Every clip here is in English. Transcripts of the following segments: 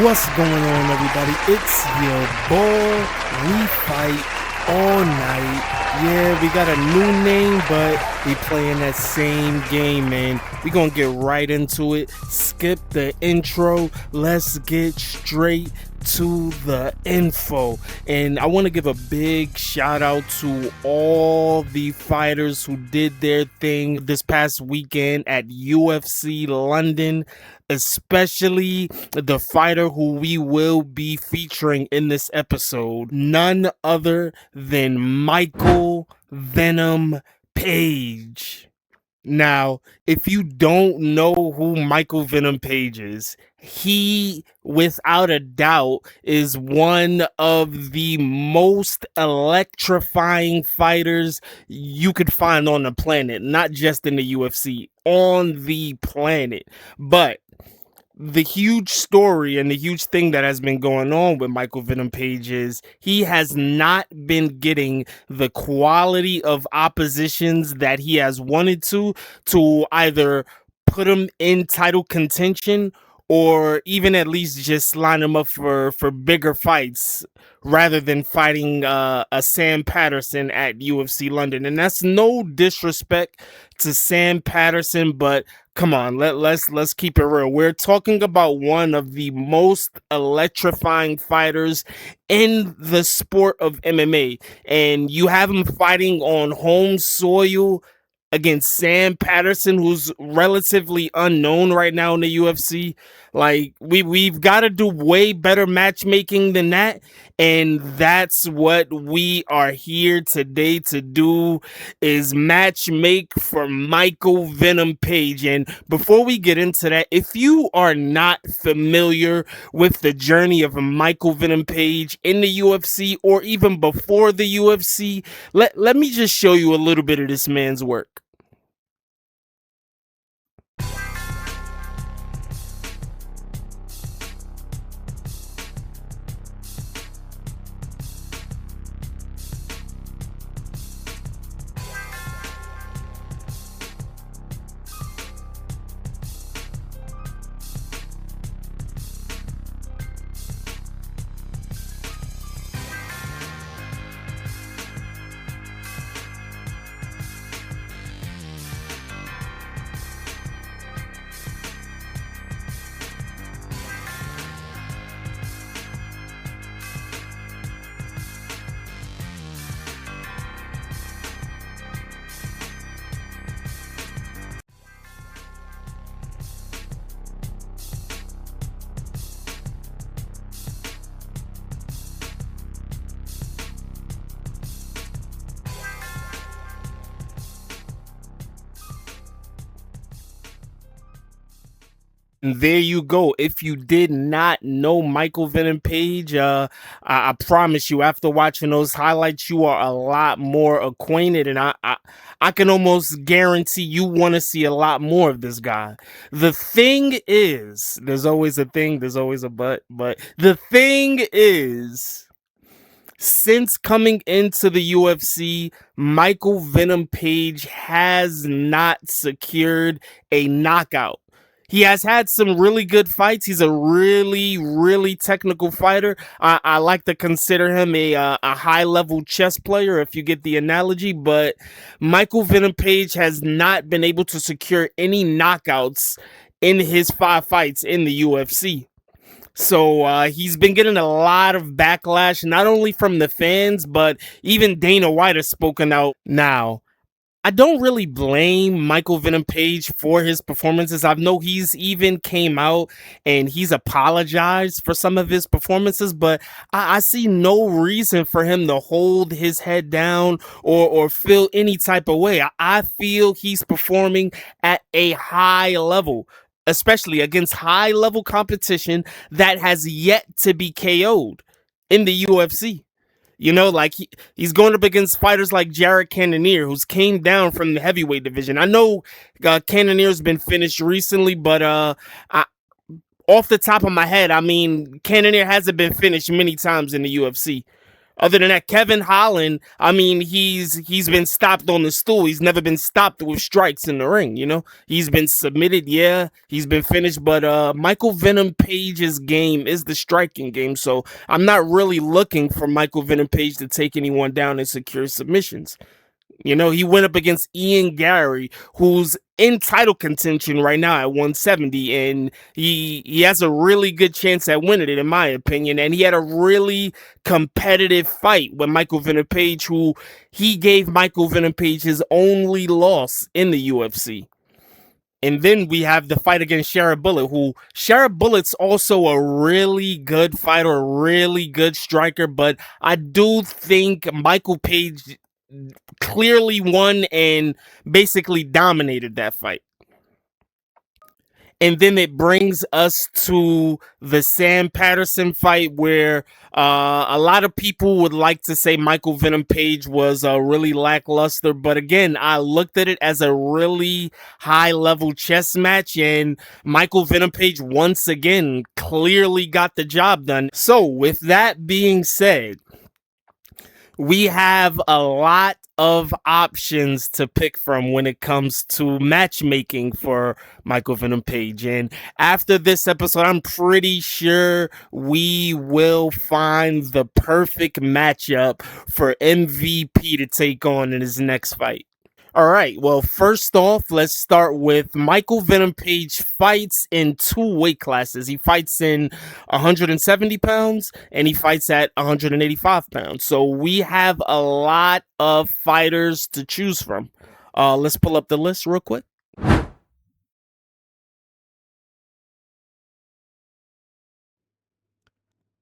What's going on, everybody? It's your boy. We fight all night. Yeah, we got a new name, but we playing that same game, man. We gonna get right into it. Skip the intro. Let's get straight to the info. And I want to give a big shout out to all the fighters who did their thing this past weekend at UFC London, especially the fighter who we will be featuring in this episode, none other than Michael Venom Page. Now, if you don't know who Michael Venom Page is, he, without a doubt, is one of the most electrifying fighters you could find on the planet, not just in the UFC, on the planet. But the huge story and the huge thing that has been going on with Michael Venom Page is he has not been getting the quality of oppositions that he has wanted to either put him in title contention or even at least just line him up for bigger fights rather than fighting a Sam Patterson at UFC London. And that's no disrespect to Sam Patterson, but come on, let's keep it real. We're talking about one of the most electrifying fighters in the sport of MMA, and you have him fighting on home soil against Sam Patterson, who's relatively unknown right now in the UFC. Like we've got to do way better matchmaking than that, and that's what we are here today to do, is matchmake for Michael Venom Page. And before we get into that, if you are not familiar with the journey of Michael Venom Page in the UFC or even before the UFC, let me just show you a little bit of this man's work. And there you go. If you did not know Michael Venom Page, I promise you, after watching those highlights, you are a lot more acquainted, and I can almost guarantee you want to see a lot more of this guy. The thing is, there's always a thing, there's always a but the thing is, since coming into the UFC, Michael Venom Page has not secured a knockout. He has had some really good fights. He's a really, really technical fighter. I like to consider him a high-level chess player, if you get the analogy. But Michael Venom Page has not been able to secure any knockouts in his 5 fights in the UFC. So he's been getting a lot of backlash, not only from the fans, but even Dana White has spoken out now. I don't really blame Michael Venom Page for his performances. I know he's even came out and he's apologized for some of his performances, but I see no reason for him to hold his head down or feel any type of way. I feel he's performing at a high level, especially against high level competition that has yet to be KO'd in the UFC. You know, like he's going up against fighters like Jared Cannonier, who's came down from the heavyweight division. I know Cannonier's been finished recently, but off the top of my head, I mean, Cannonier hasn't been finished many times in the UFC. Other than that, Kevin Holland, I mean, he's been stopped on the stool. He's never been stopped with strikes in the ring, you know? He's been submitted, yeah, he's been finished, but Michael Venom Page's game is the striking game, so I'm not really looking for Michael Venom Page to take anyone down and secure submissions. You know, he went up against Ian Gary, who's in title contention right now at 170, and he has a really good chance at winning it, in my opinion. And he had a really competitive fight with Michael Venom Page, who he gave Michael Venom Page his only loss in the UFC. And then we have the fight against Shara Bullet, who Shara Bullet's also a really good fighter, a really good striker, but I do think Michael Page clearly won and basically dominated that fight. And then it brings us to the Sam Patterson fight, where a lot of people would like to say Michael Venom Page was really lackluster. But again, I looked at it as a really high level chess match, and Michael Venom Page once again clearly got the job done. So, with that being said, we have a lot of options to pick from when it comes to matchmaking for Michael Venom Page. And after this episode, I'm pretty sure we will find the perfect matchup for MVP to take on in his next fight. All right. Well, first off, let's start with Michael Venom Page fights in two weight classes. He fights in 170 pounds and he fights at 185 pounds. So we have a lot of fighters to choose from. Let's pull up the list real quick.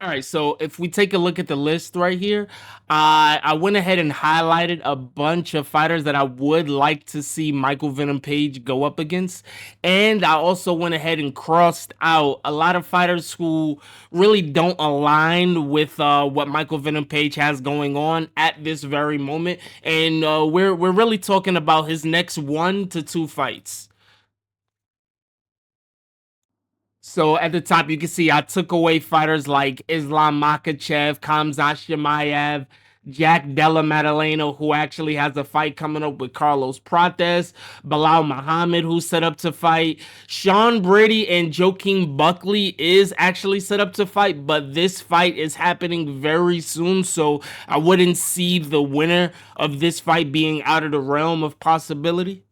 All right, so if we take a look at the list right here, I went ahead and highlighted a bunch of fighters that I would like to see Michael Venom Page go up against. And I also went ahead and crossed out a lot of fighters who really don't align with what Michael Venom Page has going on at this very moment. And we're really talking about his next 1 to 2 fights. So at the top, you can see I took away fighters like Islam Makhachev, Khamzat Chimaev, Jack Della Maddalena, who actually has a fight coming up with Carlos Prates, Bilal Muhammad, who's set up to fight, Sean Brady and Joaquin Buckley is actually set up to fight, but this fight is happening very soon, so I wouldn't see the winner of this fight being out of the realm of possibility.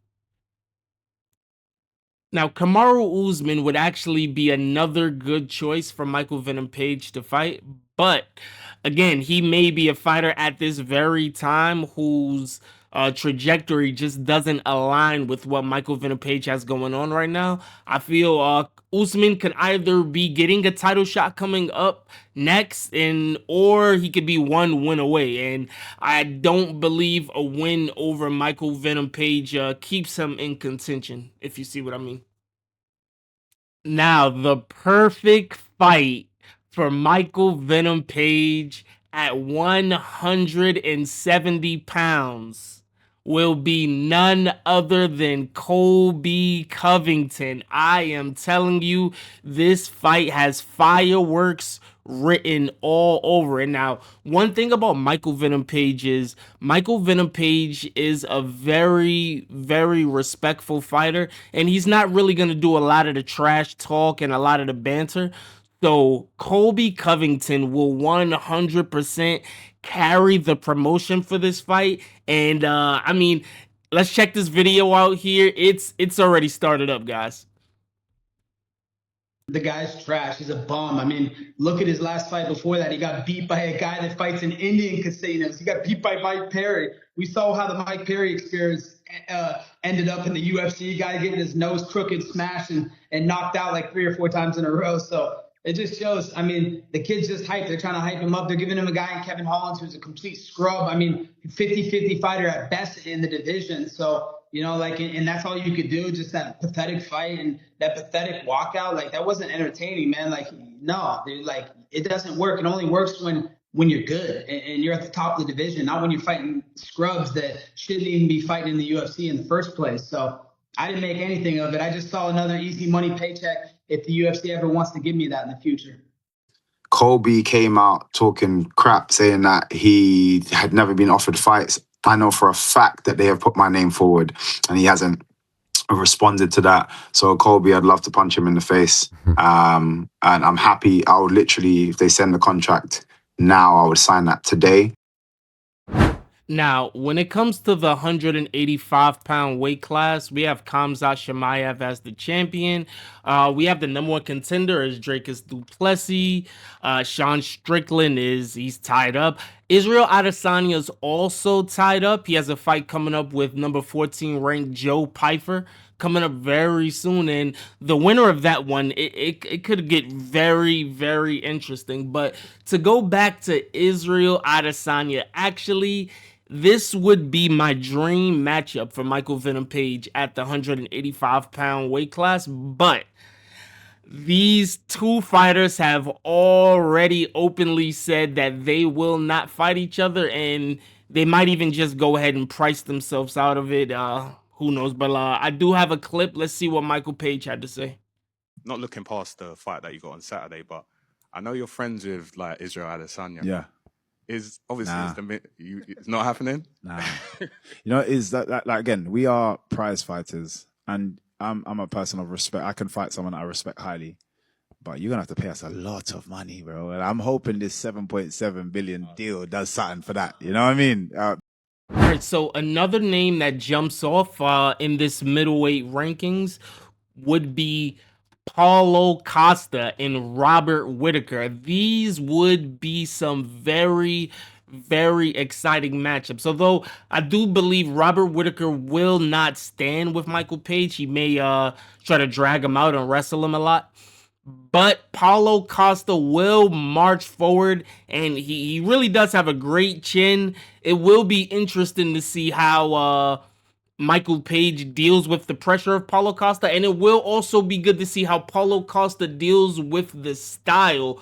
Now, Kamaru Usman would actually be another good choice for Michael Venom Page to fight, but again, he may be a fighter at this very time whose trajectory just doesn't align with what Michael Venom Page has going on right now. I feel Usman could either be getting a title shot coming up next, and or he could be one win away. And I don't believe a win over Michael Venom Page keeps him in contention, if you see what I mean. Now, the perfect fight for Michael Venom Page at 170 pounds will be none other than Colby Covington. I am telling you, this fight has fireworks written all over it. Now, one thing about Michael Venom Page is Michael Venom Page is a very, very respectful fighter, and he's not really going to do a lot of the trash talk and a lot of the banter. So Colby Covington will 100% carry the promotion for this fight. And I mean, let's check this video out here. It's already started up, guys. The guy's trash. He's a bum. I mean, look at his last fight before that. He got beat by a guy that fights in Indian casinos. He got beat by Mike Perry. We saw how the Mike Perry experience ended up in the UFC. Guy getting his nose crooked, smashed, and knocked out like 3 or 4 times in a row. So it just shows. I mean, the kid's just hyped. They're trying to hype him up. They're giving him a guy in Kevin Holland who's a complete scrub. I mean, 50-50 fighter at best in the division. So, you know, like, and that's all you could do, just that pathetic fight and that pathetic walkout. Like, that wasn't entertaining, man. Like, no, dude, like, it doesn't work. It only works when you're good and you're at the top of the division, not when you're fighting scrubs that shouldn't even be fighting in the UFC in the first place. So I didn't make anything of it. I just saw another easy money paycheck if the UFC ever wants to give me that in the future. Colby came out talking crap, saying that he had never been offered fights. I know for a fact that they have put my name forward, and he hasn't responded to that. So Colby, I'd love to punch him in the face. And I'm happy. I would literally, if they send the contract now, I would sign that today. Now, when it comes to the 185-pound weight class, we have Khamzat Chimaev as the champion. We have the number one contender as Dracus du Plessis. Sean Strickland he's tied up. Israel Adesanya is also tied up. He has a fight coming up with number 14 ranked Joe Pyfer coming up very soon, and the winner of that one, it could get very, very interesting. But to go back to Israel Adesanya, actually, this would be my dream matchup for MichaelVenomPage at the 185-pound weight class, but these two fighters have already openly said that they will not fight each other, and they might even just go ahead and price themselves out of it. Who knows? But I do have a clip. Let's see what Michael Page had to say. Not looking past the fight that you got on Saturday, but I know you're friends with like Israel Adesanya. Yeah. Is obviously it's not happening. Nah. You know, is that like again, we are prize fighters, and I'm a person of respect. I can fight someone I respect highly, but you're gonna have to pay us a lot of money, bro. And I'm hoping this 7.7 billion deal does something for that. You know what I mean? All right, so another name that jumps off in this middleweight rankings would be Paulo Costa and Robert Whittaker. These would be some very, very exciting matchups. Although I do believe Robert Whittaker will not stand with Michael Page. He may try to drag him out and wrestle him a lot. But Paulo Costa will march forward, and he really does have a great chin. It will be interesting to see how Michael Page deals with the pressure of Paulo Costa, and it will also be good to see how Paulo Costa deals with the style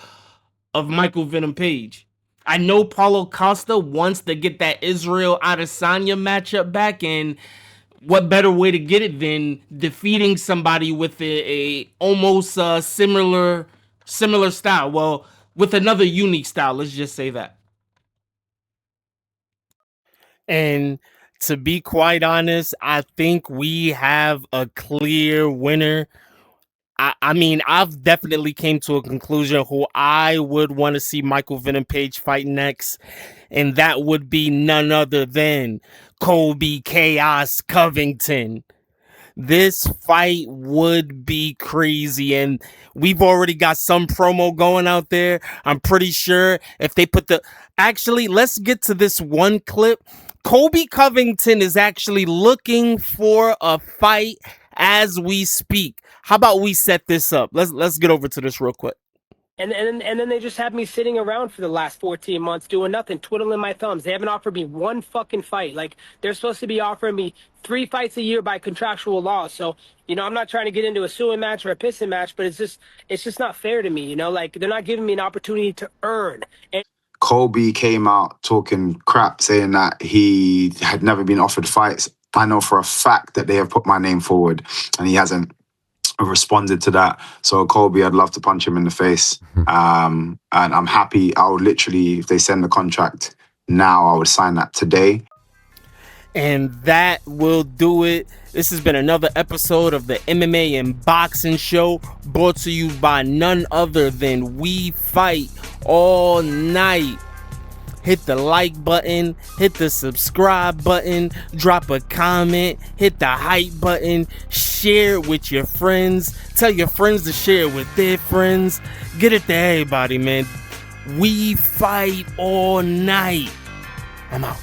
of MichaelVenomPage. I know Paulo Costa wants to get that Israel Adesanya matchup back, and what better way to get it than defeating somebody with a almost similar style? Well, with another unique style, let's just say that. And to be quite honest, I think we have a clear winner. I mean, I've definitely came to a conclusion who I would want to see MichaelVenomPage fight next, and that would be none other than Colby Chaos Covington. This fight would be crazy, and we've already got some promo going out there. I'm pretty sure if they put actually, let's get to this one clip. Colby Covington is actually looking for a fight as we speak. How about we set this up? Let's get over to this real quick. And then they just have me sitting around for the last 14 months doing nothing, twiddling my thumbs. They haven't offered me one fucking fight. Like, they're supposed to be offering me 3 fights a year by contractual law. So, you know, I'm not trying to get into a suing match or a pissing match, but it's just not fair to me, you know? Like, they're not giving me an opportunity to earn. And Colby came out talking crap, saying that he had never been offered fights. I know for a fact that they have put my name forward, and he hasn't responded to that. So Colby, I'd love to punch him in the face. And I'm happy. I would literally, if they send the contract now, I would sign that today. And that will do it. This has been another episode of the MMA In Boxing Show, brought to you by none other than We Fight All Night. Hit the like button, hit the subscribe button, drop a comment, hit the hype button, share it with your friends, tell your friends to share it with their friends. Get it to everybody, man. We fight all night. I'm out.